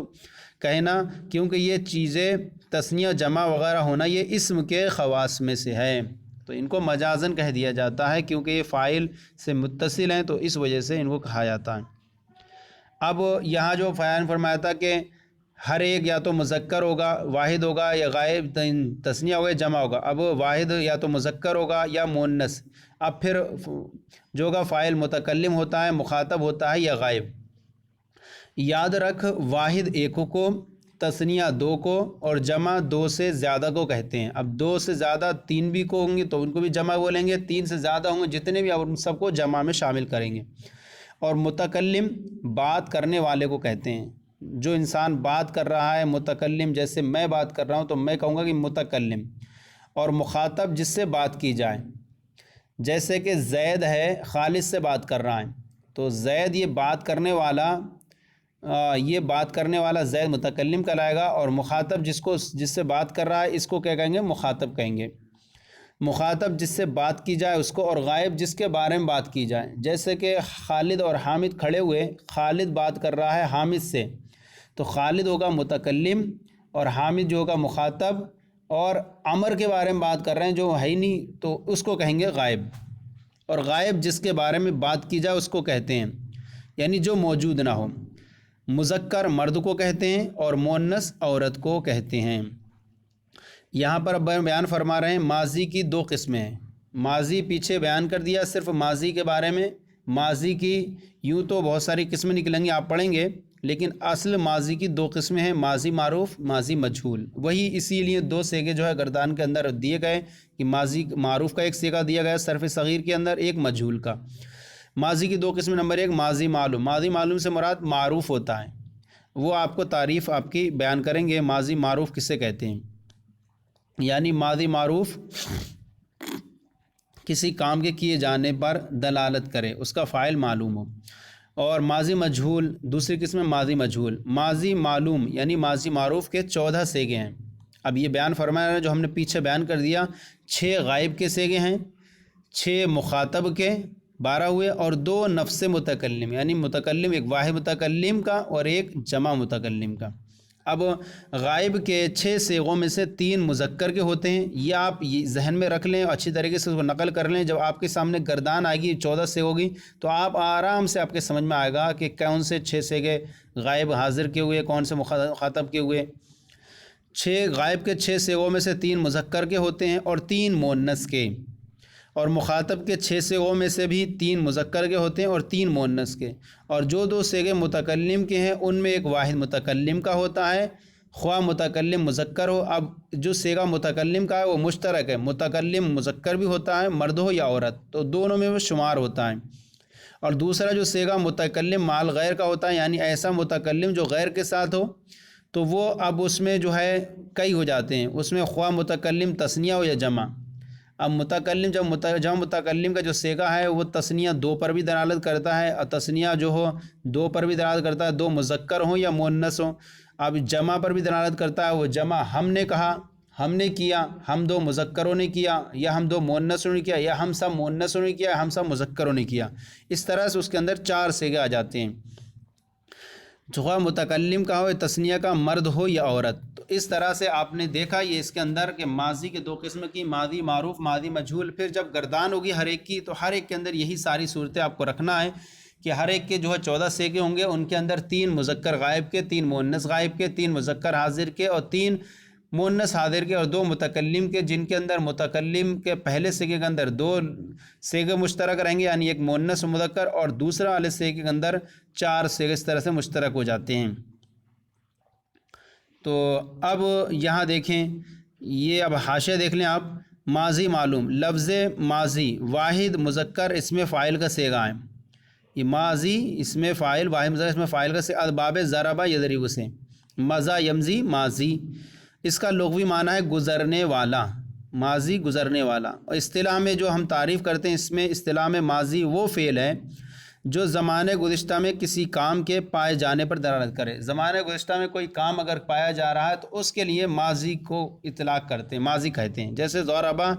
کہنا، کیونکہ یہ چیزیں تثنیہ، جمع وغیرہ ہونا یہ اسم کے خواص میں سے ہے، تو ان کو مجازن کہہ دیا جاتا ہے، کیونکہ یہ فاعل سے متصل ہیں تو اس وجہ سے ان کو کہا جاتا ہے۔ اب یہاں جو بیان فرمایا تھا کہ ہر ایک یا تو مذکر ہوگا، واحد ہوگا، یا غائب، تثنیہ ہوگا، جمع ہوگا، اب واحد یا تو مذکر ہوگا یا مؤنث، اب پھر جو ہوگا فاعل متکلم ہوتا ہے، مخاطب ہوتا ہے یا غائب۔ یاد رکھ، واحد ایک کو، تثنیہ 2 کو، اور جمع 2 سے زیادہ کو کہتے ہیں۔ اب 2 سے زیادہ 3 بھی کو ہوں گے تو ان کو بھی جمع بولیں گے، 3 سے زیادہ ہوں گے جتنے بھی، اب ان سب کو جمع میں شامل کریں گے۔ اور متکلم بات کرنے والے کو کہتے ہیں، جو انسان بات کر رہا ہے، متکلم، جیسے میں بات کر رہا ہوں تو میں کہوں گا کہ متکلم، اور مخاطب جس سے بات کی جائے، جیسے کہ زید ہے، خالد سے بات کر رہا ہے تو زید یہ بات کرنے والا زید متکلم کہلائے گا، اور مخاطب جس سے بات کر رہا ہے اس کو کیا کہیں گے، مخاطب کہیں گے۔ مخاطب جس سے بات کی جائے اس کو، اور غائب جس کے بارے میں بات کی جائے، جیسے کہ خالد اور حامد کھڑے ہوئے، خالد بات کر رہا ہے حامد سے تو خالد ہوگا متکلم، اور حامد جو ہوگا مخاطب، اور عمر کے بارے میں بات کر رہے ہیں جو ہے ہی نہیں تو اس کو کہیں گے غائب، اور غائب جس کے بارے میں بات کی جائے اس کو کہتے ہیں، یعنی جو موجود نہ ہو۔ مذکر مرد کو کہتے ہیں اور مؤنث عورت کو کہتے ہیں۔ یہاں پر اب بیان فرما رہے ہیں ماضی کی 2 قسمیں ہیں۔ ماضی پیچھے بیان کر دیا صرف ماضی کے بارے میں، ماضی کی یوں تو بہت ساری قسمیں نکلیں گی، آپ پڑھیں گے، لیکن اصل ماضی کی دو قسمیں ہیں، ماضی معروف، ماضی مجہول۔ وہی اسی لیے دو سیگے جو ہے گردان کے اندر دیے گئے کہ ماضی معروف کا ایک سیگا دیا گیا صرف صغیر کے اندر، ایک مجہول کا۔ ماضی کی دو قسمیں، نمبر ایک ماضی معلوم، ماضی معلوم سے مراد معروف ہوتا ہے، وہ آپ کو تعریف آپ کی بیان کریں گے ماضی معروف کسے کہتے ہیں، یعنی ماضی معروف کسی کام کے کیے جانے پر دلالت کرے، اس کا فاعل معلوم ہو۔ اور ماضی مجہول دوسری قسم ہے ماضی مجہول۔ ماضی معلوم یعنی ماضی معروف کے 14 سیگے ہیں۔ اب یہ بیان فرمایا جو ہم نے پیچھے بیان کر دیا، 6 غائب کے سیگے ہیں، 6 مخاطب کے 12 ہوئے، اور 2 نفس متکلم، یعنی متکلم ایک واحد متکلم کا اور ایک جمع متکلم کا۔ اب غائب کے 6 سیغوں میں سے 3 مذکر کے ہوتے ہیں، یہ آپ ذہن میں رکھ لیں اور اچھی طریقے سے اس کو نقل کر لیں۔ جب آپ کے سامنے گردان آئے گی 14 سے ہوگی تو آپ آرام سے آپ کے سمجھ میں آئے گا کہ کون سے 6 سیغے غائب حاضر کے ہوئے، کون سے مخاطب کے ہوئے۔ 6 غائب کے 6 سیغوں میں سے 3 مذکر کے ہوتے ہیں اور 3 مؤنث کے، اور مخاطب کے 6 سیغوں میں سے بھی 3 مذکر کے ہوتے ہیں اور 3 مؤنث کے، اور جو 2 سیغے متکلم کے ہیں ان میں ایک واحد متکلم کا ہوتا ہے، خواہ متکلم مذکر ہو۔ اب جو سیغہ متکلم کا ہے وہ مشترک ہے، متکلم مذکر بھی ہوتا ہے، مرد ہو یا عورت، تو دونوں میں وہ شمار ہوتا ہے۔ اور دوسرا جو سیغہ متکلم مال غیر کا ہوتا ہے، یعنی ایسا متکلم جو غیر کے ساتھ ہو، تو وہ اب اس میں جو ہے کئی ہو جاتے ہیں، اس میں خواہ متکلم تثنیہ ہو یا جمع۔ اب متکلم جب متکلم کا جو سیغہ ہے وہ تثنیہ 2 پر بھی دلالت کرتا ہے، اور تثنیہ جو ہو 2 پر بھی دلالت کرتا ہے، 2 مذکر ہوں یا مؤنث ہوں۔ اب جمع پر بھی دلالت کرتا ہے، وہ جمع ہم نے کہا، ہم نے کیا، ہم 2 مذکروں نے کیا، یا ہم 2 مؤنثوں نے کیا، یا ہم سب مؤنثوں نے کیا، ہم سب مذکروں نے کیا۔ اس طرح سے اس کے اندر 4 سیغے آ جاتے ہیں، جو متکلم کا ہو، تثنیہ کا، مرد ہو یا عورت۔ تو اس طرح سے آپ نے دیکھا یہ اس کے اندر کہ ماضی کے 2 قسم کی، ماضی معروف، ماضی مجہول۔ پھر جب گردان ہوگی ہر ایک کی تو ہر ایک کے اندر یہی ساری صورتیں آپ کو رکھنا ہے کہ ہر ایک کے جو ہے 14 سیغے ہوں گے، ان کے اندر 3 مذکر غائب کے، 3 مؤنث غائب کے، 3 مذکر حاضر کے اور 3 مؤنث حاضر کے، اور 2 متکلم کے، جن کے اندر متکلم کے پہلے سیغے کے اندر 2 سیغے مشترک رہیں گے، یعنی ایک مؤنث مذکر، اور دوسرا والے سیغے کے اندر 4 سیغے اس طرح سے مشترک ہو جاتے ہیں۔ تو اب یہاں دیکھیں، یہ اب حاشیہ دیکھ لیں آپ، ماضی معلوم، لفظ ماضی واحد مذکر اسم فاعل کا سیغہ ہے۔ یہ ماضی اسم فاعل، واحد مذکر اسم فاعل کا سیغہ، باب ضربہ یضرب سے، مضی یمضی ماضی، اس کا لغوی معنی ہے گزرنے والا، ماضی گزرنے والا۔ اور اصطلاح میں جو ہم تعریف کرتے ہیں، اس میں اصطلاح میں ماضی وہ فعل ہے جو زمانے گزشتہ میں کسی کام کے پائے جانے پر دلالت کرے۔ زمانے گزشتہ میں کوئی کام اگر پایا جا رہا ہے تو اس کے لیے ماضی کو اطلاق کرتے ہیں، ماضی کہتے ہیں۔ جیسے ضربہ،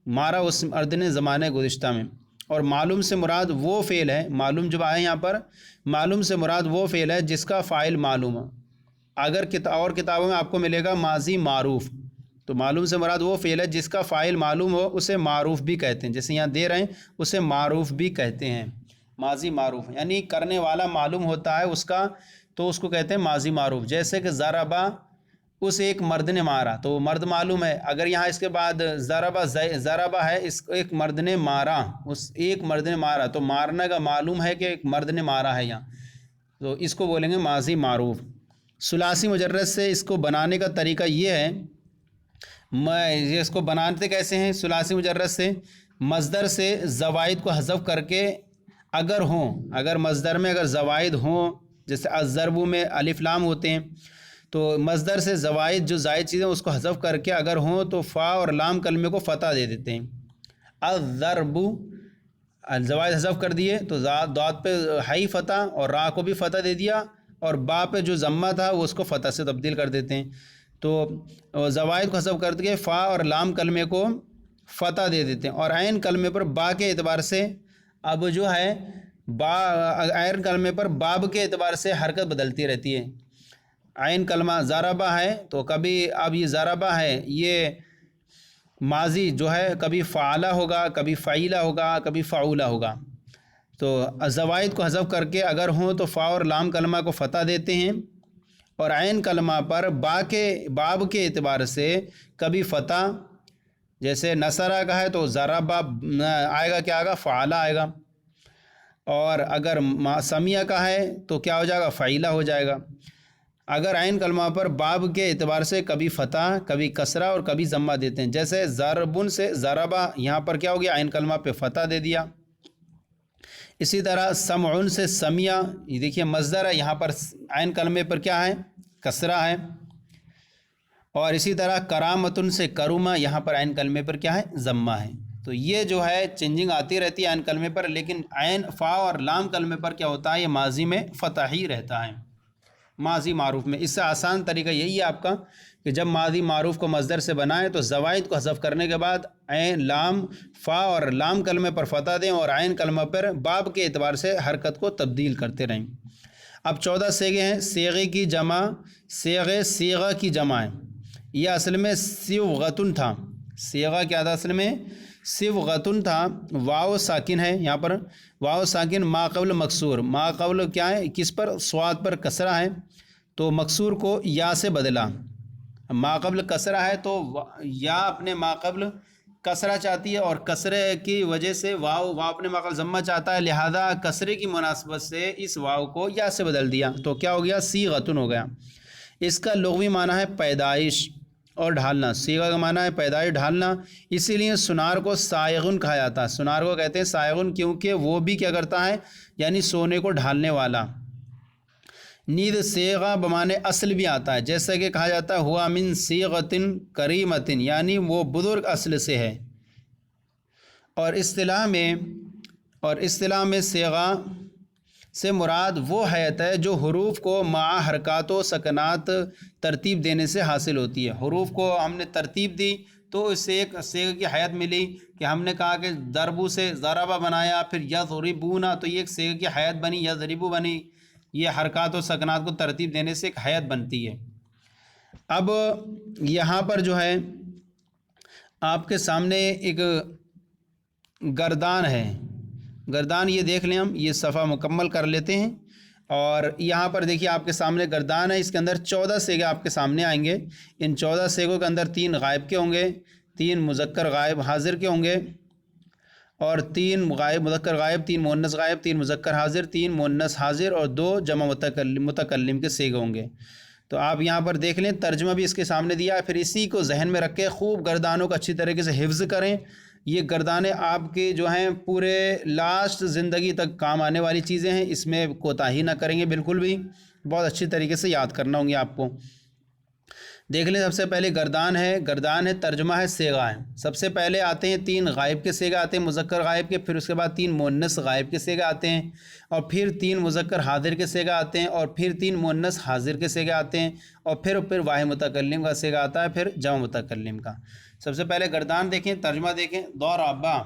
مارا اس مرد نے زمانے گزشتہ میں۔ اور معلوم سے مراد وہ فعل ہے، معلوم جب آئے یہاں پر، معلوم سے مراد وہ فعل ہے جس کا فاعل معلوم ہو۔ اگر اور کتابوں میں آپ کو ملے گا ماضی معروف، تو معلوم سے مراد وہ فعل ہے جس کا فاعل معلوم ہو، اسے معروف بھی کہتے ہیں۔ جیسے یہاں دے رہے ہیں، اسے معروف بھی کہتے ہیں، ماضی معروف، یعنی کرنے والا معلوم ہوتا ہے اس کا، تو اس کو کہتے ہیں ماضی معروف۔ جیسے کہ ضربہ، اس ایک مرد نے مارا، تو وہ مرد معلوم ہے۔ اگر یہاں اس کے بعد ضربہ ہے، اس ایک مرد نے مارا، اس ایک مرد نے مارا، تو مارنے کا معلوم ہے کہ ایک مرد نے مارا ہے یہاں، تو اس کو بولیں گے ماضی معروف۔ ثلاثی مجرد سے اس کو بنانے کا طریقہ یہ ہے، اس کو بناتے کیسے ہیں؟ ثلاثی مجرد سے مصدر سے زوائد کو حذف کر کے، اگر ہوں، اگر مصدر میں اگر زوائد ہوں، جیسے الضرب میں الف لام ہوتے ہیں، تو مصدر سے زوائد جو زائد چیزیں اس کو حذف کر کے اگر ہوں تو فا اور لام کلمے کو فتح دے دیتے ہیں۔ الضرب، زوائد حذف کر دیے تو داد پہ ہائی فتح اور را کو بھی فتح دے دیا، اور با پہ جو ضمہ تھا وہ اس کو فتح سے تبدیل کر دیتے ہیں۔ تو زوائد کو حذف کر کے فا اور لام کلمے کو فتح دے دیتے ہیں، اور عین کلمے پر با کے اعتبار سے اب جو ہے عین کلمے پر باب کے اعتبار سے حرکت بدلتی رہتی ہے۔ عین کلمہ ضربہ ہے تو کبھی اب یہ ضربہ ہے، یہ ماضی جو ہے کبھی فعلہ ہوگا، کبھی فعیلہ ہوگا، کبھی فعولہ ہوگا۔ تو زوائد کو حذف کر کے اگر ہوں تو فا اور لام کلمہ کو فتح دیتے ہیں، اور عین کلمہ پر باب کے اعتبار سے کبھی فتح، جیسے نصرہ کا ہے تو ضربہ آئے گا، کیا آئے گا؟ فعلہ آئے گا۔ اور اگر سمیع کا ہے تو کیا ہو جائے گا؟ فعیلہ ہو جائے گا۔ اگر عین کلمہ پر باب کے اعتبار سے کبھی فتح، کبھی کسرہ اور کبھی ضمہ دیتے ہیں، جیسے ضربن سے ضربہ، یہاں پر کیا ہو گیا؟ عین کلمہ پہ فتح دے دیا۔ اسی طرح سمعن سے سمیع، یہ دیکھیے مصدر ہے، یہاں پر عین کلمے پر کیا ہے؟ کسرہ ہے۔ اور اسی طرح کرامتن سے کرما، یہاں پر عین کلمے پر کیا ہے؟ ضمہ ہے۔ تو یہ جو ہے چینجنگ آتی رہتی ہے عین کلمے پر، لیکن عین فا اور لام کلمے پر کیا ہوتا ہے؟ یہ ماضی میں فتح ہی رہتا ہے، ماضی معروف میں۔ اس سے آسان طریقہ یہی ہے آپ کا کہ جب ماضی معروف کو مصدر سے بنائیں تو زوائد کو حذف کرنے کے بعد عین لام فا اور لام کلمے پر فتح دیں اور عین کلمہ پر باب کے اعتبار سے حرکت کو تبدیل کرتے رہیں۔ اب 14 صیغے ہیں۔ صیغے کی جمع، صیغے صیغہ کی جمع ہے۔ یہ اصل میں صیغۃن تھا۔ صیغہ کیا تھا اصل میں؟ صیغۃن تھا۔ واو ساکن ہے یہاں پر، واو ساکن ما قبل مکسور، ما قبل کیا ہے؟ کس پر؟ صاد پر کسرہ ہے، تو مکسور کو یا سے بدلا۔ ما قبل کسرہ ہے تو یا اپنے ما قبل کسرہ چاہتی ہے، اور کسرے کی وجہ سے واو اپنے ما قبل ضمہ چاہتا ہے، لہذا کسرے کی مناسبت سے اس واو کو یا سے بدل دیا، تو کیا ہو گیا؟ صیغۃن ہو گیا۔ اس کا لغوی معنی ہے پیدائش اور ڈھالنا۔ صیغہ کا معنی ہے پیدائش، ڈھالنا، اسی لیے سنار کو صائغن کہا جاتا ہے۔ سنار کو کہتے ہیں صائغن کیونکہ وہ بھی کیا کرتا ہے؟ یعنی سونے کو ڈھالنے والا۔ نیز صیغہ بمانے اصل بھی آتا ہے، جیسا کہ کہا جاتا ہے ہوا من صیغۃ کریمۃ، یعنی وہ بزرگ اصل سے ہے۔ اور اصطلاح میں صیغہ سے مراد وہ حیت ہے جو حروف کو مع حرکات و سکنات ترتیب دینے سے حاصل ہوتی ہے۔ حروف کو ہم نے ترتیب دی تو اس سے ایک صیغہ کی حیت ملی، کہ ہم نے کہا کہ ضربو سے ضربہ بنایا، پھر یضربونا، تو یہ ایک صیغہ کی حیت بنی، یضربو بنی۔ یہ حرکات و سکنات کو ترتیب دینے سے ایک حیت بنتی ہے۔ اب یہاں پر جو ہے آپ کے سامنے ایک گردان ہے، گردان یہ دیکھ لیں، ہم یہ صفحہ مکمل کر لیتے ہیں۔ اور یہاں پر دیکھیے آپ کے سامنے گردان ہے، اس کے اندر 14 صیغے آپ کے سامنے آئیں گے۔ ان 14 صیغوں کے اندر 3 غائب کے ہوں گے، 3 مذکر غائب حاضر کے ہوں گے، اور 3 غائب مذکر غائب، 3 مؤنث غائب، 3 مذکر حاضر، 3 مؤنث حاضر، اور 2 جمع متکلم کے صیغے ہوں گے۔ تو آپ یہاں پر دیکھ لیں، ترجمہ بھی اس کے سامنے دیا ہے، پھر اسی کو ذہن میں رکھ کے خوب گردانوں کا اچھی طریقے سے حفظ کریں۔ یہ گردانے آپ کے جو ہیں پورے لاسٹ زندگی تک کام آنے والی چیزیں ہیں، اس میں کوتاہی نہ کریں گے بالکل بھی، بہت اچھی طریقے سے یاد کرنا ہوں گے آپ کو۔ دیکھ لیں، سب سے پہلے گردان ہے، ترجمہ ہے، صیغہ ہے۔ سب سے پہلے آتے ہیں 3 غائب کے صیغے آتے ہیں مذکر غائب کے، پھر اس کے بعد 3 مؤنث غائب کے صیغے آتے ہیں، اور پھر 3 مذکر حاضر کے صیغے آتے ہیں، اور پھر 3 مؤنث حاضر کے صیغے آتے ہیں، اور پھر واحد متکلم کا صیغہ آتا ہے، پھر جمع متکلم کا۔ سب سے پہلے گردان دیکھیں، ترجمہ دیکھیں۔ ضربا،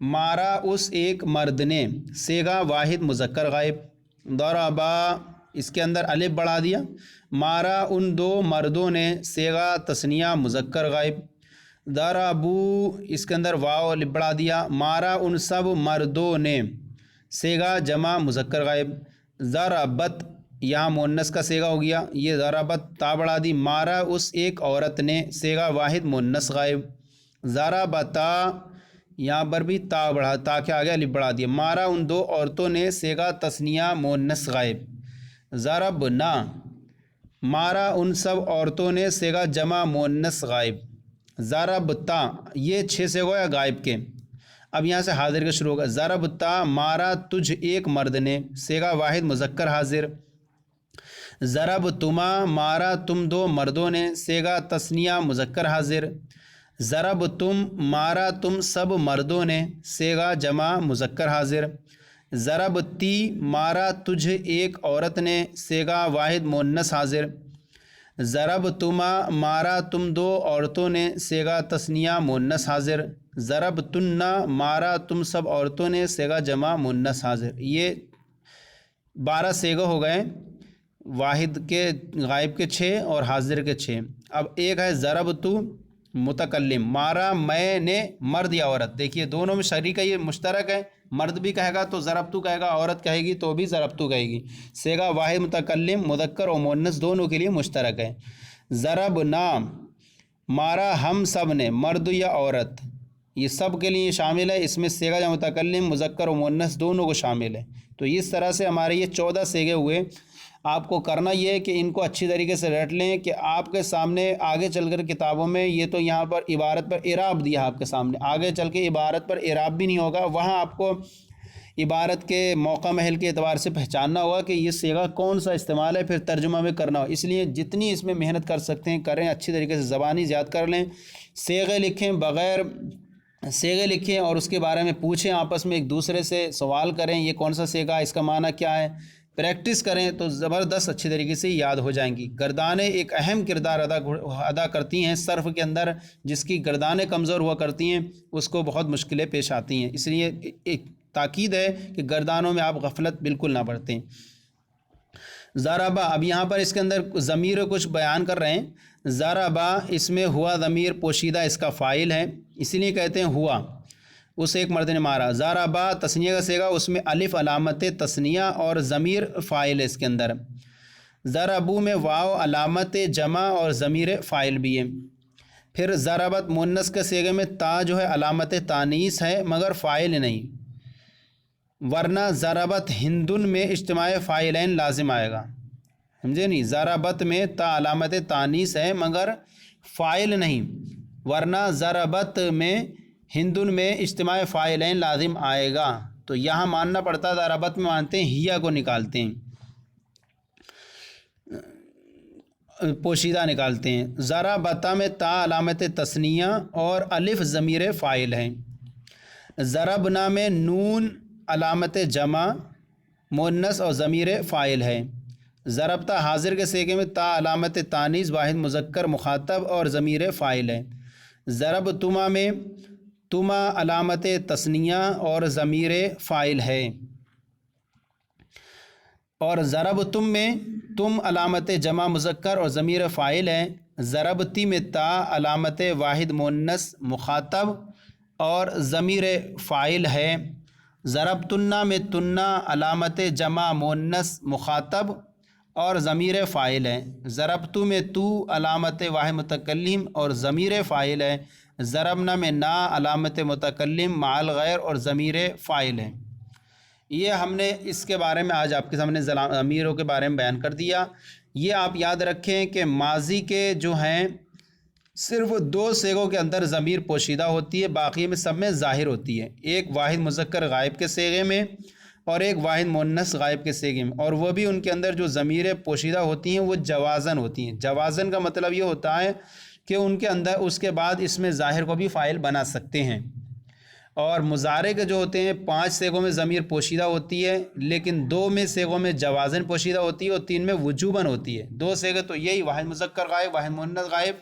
مارا اس ایک مرد نے، صیغہ واحد مذکر غائب۔ ضربا، اس کے اندر الف بڑھا دیا۔ مارا ان 2 مردوں نے، صیغہ تثنیہ مذکر غائب۔ ضربو، اس کے اندر واو الف بڑھا دیا۔ مارا ان سب مردوں نے، صیغہ جمع مذکر غائب۔ ضربت، یہاں مؤنث کا صیغہ ہو گیا، یہ ضربت تا بڑھا دی۔ مارا اس ایک عورت نے، صیغہ واحد مؤنث غائب۔ ضربتا، یہاں پر بھی تا بڑھا، تا کے آگے الف بڑھا دیا۔ مارا ان 2 عورتوں نے، صیغہ تثنیہ مؤنث غائب۔ ضربنا، مارا ان سب عورتوں نے، صیغہ جمع مؤنث غائب۔ ضربتا، یہ 6 صیغے ہیں غائب کے۔ اب یہاں سے حاضر کا شروع ہوگا۔ ضربتا، مارا تجھ ایک مرد نے، صیغہ واحد مذکر حاضر۔ ضربتما، مارا تم 2 مردوں نے، صیغہ تثنیہ مذکر حاضر۔ ضربتم، مارا تم سب مردوں نے، صیغہ جمع مذکر حاضر۔ ضربتی، مارا تجھ ایک عورت نے، صیغہ واحد مؤنث حاضر۔ ضربتما، مارا تم 2 عورتوں نے، صیغہ تثنیہ مؤنث حاضر۔ ضربتن، مارا تم سب عورتوں نے، صیغہ جمع مؤنث حاضر۔ یہ 12 صیغے ہو گئے، واحد کے غائب کے 6 اور حاضر کے 6۔ اب ایک ہے ضربتو متکلم، مارا میں نے مرد یا عورت، دیکھیے دونوں میں شریک ہے، یہ مشترک ہے، مرد بھی کہے گا تو ضربتو کہے گا، عورت کہے گی تو بھی ضربتو کہے گی۔ صیغہ واحد متکلم مذکر و مؤنث دونوں کے لیے مشترک ہے۔ ضربنا، مارا ہم سب نے، مرد یا عورت۔ یہ سب کے لیے شامل ہے، اس میں صیغہ جمع متکلم مذکر و مؤنث دونوں کو شامل ہے۔ تو اس طرح سے ہمارے یہ 14 صیغے ہوئے۔ آپ کو کرنا یہ ہے کہ ان کو اچھی طریقے سے رٹ لیں کہ آپ کے سامنے آگے چل کر کتابوں میں یہ تو یہاں پر عبارت پر اعراب دیا آپ کے سامنے، آگے چل کے عبارت پر اعراب بھی نہیں ہوگا، وہاں آپ کو عبارت کے موقع محل کے اعتبار سے پہچاننا ہوگا کہ یہ صیغہ کون سا استعمال ہے، پھر ترجمہ میں کرنا ہو۔ اس لیے جتنی اس میں محنت کر سکتے ہیں کریں، اچھی طریقے سے زبانی زیاد کر لیں، صیغے لکھیں، بغیر صیغے لکھیں اور اس کے بارے میں پوچھیں، آپس میں ایک دوسرے سے سوال کریں یہ کون سا صیغہ، اس کا معنی کیا ہے، پریکٹس کریں تو زبردست اچھی طریقے سے یاد ہو جائیں گی۔ گردانیں ایک اہم کردار ادا کرتی ہیں صرف کے اندر، جس کی گردانیں کمزور ہوا کرتی ہیں اس کو بہت مشکلیں پیش آتی ہیں، اس لیے ایک تاکید ہے کہ گردانوں میں آپ غفلت بالکل نہ برتیں۔ ضربہ، اب یہاں پر اس کے اندر ضمیر کچھ بیان کر رہے ہیں۔ ضربہ اس میں ہوا ضمیر پوشیدہ اس کا فاعل ہے، اسی لیے کہتے ہیں ہوا، اس ایک مرد نے مارا۔ ضربہ تثنیہ کا صیغہ، اس میں الف علامت تثنیہ اور ضمیر فاعل ہے اس کے اندر۔ ضربو میں واو علامت جمع اور ضمیر فاعل بھی ہے۔ پھر ضربت مؤنث کے صیغے میں تا جو ہے علامت تانیث ہے مگر فاعل نہیں، ورنہ ضربت ہندن میں اجتماع فاعلین لازم آئے گا، سمجھے نہیں؟ ضربت میں تا علامت تانیث ہے مگر فاعل نہیں، ورنہ ضربت میں ہندن میں اجتماع فاعلین لازم آئے گا، تو یہاں ماننا پڑتا ہے، ضربت میں مانتے ہیں ہیا کو نکالتے ہیں، پوشیدہ نکالتے ہیں۔ ضربتا میں تا علامت تثنیہ اور الف ضمیر فاعل ہے۔ ضربنا میں نون علامت جمع مؤنث اور ضمیر فاعل ہے۔ ضربتا حاضر کے صیغے میں تا علامت تانیث واحد مذکر مخاطب اور ضمیر فاعل ہے۔ ضربتما میں تما علامت تثنیہ اور ضمیر فاعل ہے، اور ضربتم میں تم علامت جمع مذکر اور ضمیر فاعل ہے۔ ضربتی میں تا علامت واحد مؤنث مخاطب اور ضمیر فاعل ہے۔ ضربتنا میں تنا علامت جمع مؤنث مخاطب اور ضمیر فاعل ہے۔ ضربتو میں تو علامت واحد متکلم اور ضمیر فاعل ہے۔ ضربنا میں نا علامت متکلم مع الغیر اور ضمیر فاعل ہے۔ یہ ہم نے اس کے بارے میں آج آپ کے سامنے ضمیروں کے بارے میں بیان کر دیا۔ یہ آپ یاد رکھیں کہ ماضی کے جو ہیں صرف 2 صیغوں کے اندر ضمیر پوشیدہ ہوتی ہے، باقی میں سب میں ظاہر ہوتی ہے، ایک واحد مذکر غائب کے صیغے میں اور ایک واحد مؤنث غائب کے صیغے میں، اور وہ بھی ان کے اندر جو ضمیریں پوشیدہ ہوتی ہیں وہ جوازن ہوتی ہیں۔ جوازن کا مطلب یہ ہوتا ہے کہ ان کے اندر اس کے بعد اس میں ظاہر کو بھی فاعل بنا سکتے ہیں۔ اور مضارع کے جو ہوتے ہیں 5 صیغوں میں ضمیر پوشیدہ ہوتی ہے، لیکن 2 میں صیغوں میں جوازن پوشیدہ ہوتی ہے اور 3 میں وجوباً ہوتی ہے۔ 2 صیغے تو یہی واحد مذکر غائب، واحد مؤنث غائب،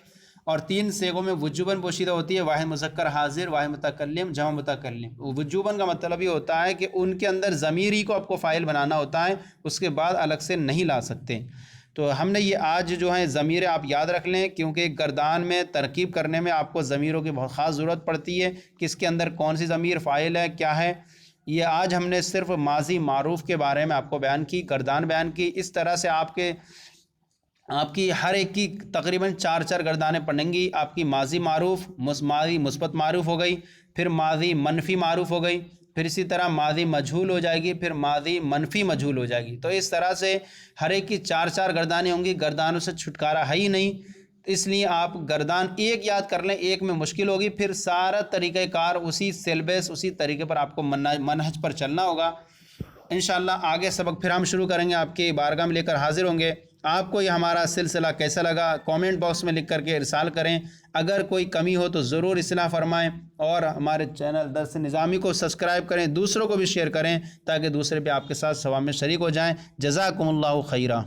اور 3 صیغوں میں وجوباً پوشیدہ ہوتی ہے، واحد مذکر حاضر، واحد متکلم، جمع متکلم۔ وجوباً کا مطلب یہ ہوتا ہے کہ ان کے اندر ضمیر ہی کو آپ کو فاعل بنانا ہوتا ہے، اس کے بعد الگ سے نہیں لا سکتے۔ تو ہم نے یہ آج جو ہیں ضمیر آپ یاد رکھ لیں، کیونکہ گردان میں ترکیب کرنے میں آپ کو ضمیروں کی بہت خاص ضرورت پڑتی ہے، کس کے اندر کون سی ضمیر فاعل ہے کیا ہے۔ یہ آج ہم نے صرف ماضی معروف کے بارے میں آپ کو بیان کی، گردان بیان کی۔ اس طرح سے آپ کی ہر ایک کی تقریباً 4 گردانیں پڑیں گی۔ آپ کی ماضی معروف، ماضی مثبت معروف ہو گئی، پھر ماضی منفی معروف ہو گئی، پھر اسی طرح ماضی مجہول ہو جائے گی، پھر ماضی منفی مجہول ہو جائے گی۔ تو اس طرح سے ہر ایک کی 4 گردانیں ہوں گی، گردانوں سے چھٹکارا ہے ہی نہیں، اس لیے آپ گردان ایک یاد کر لیں، ایک میں مشکل ہوگی، پھر سارا طریقہ کار اسی سیلبس اسی طریقے پر آپ کو منہج پر چلنا ہوگا۔ انشاءاللہ آگے سبق پھر ہم شروع کریں گے، آپ کی بارگاہ میں لے کر حاضر ہوں گے۔ آپ کو یہ ہمارا سلسلہ کیسا لگا کامنٹ باکس میں لکھ کر کے ارسال کریں، اگر کوئی کمی ہو تو ضرور اصلاح فرمائیں، اور ہمارے چینل درس نظامی کو سبسکرائب کریں، دوسروں کو بھی شیئر کریں تاکہ دوسرے بھی آپ کے ساتھ ثواب میں شریک ہو جائیں۔ جزاکم اللہ خیرہ۔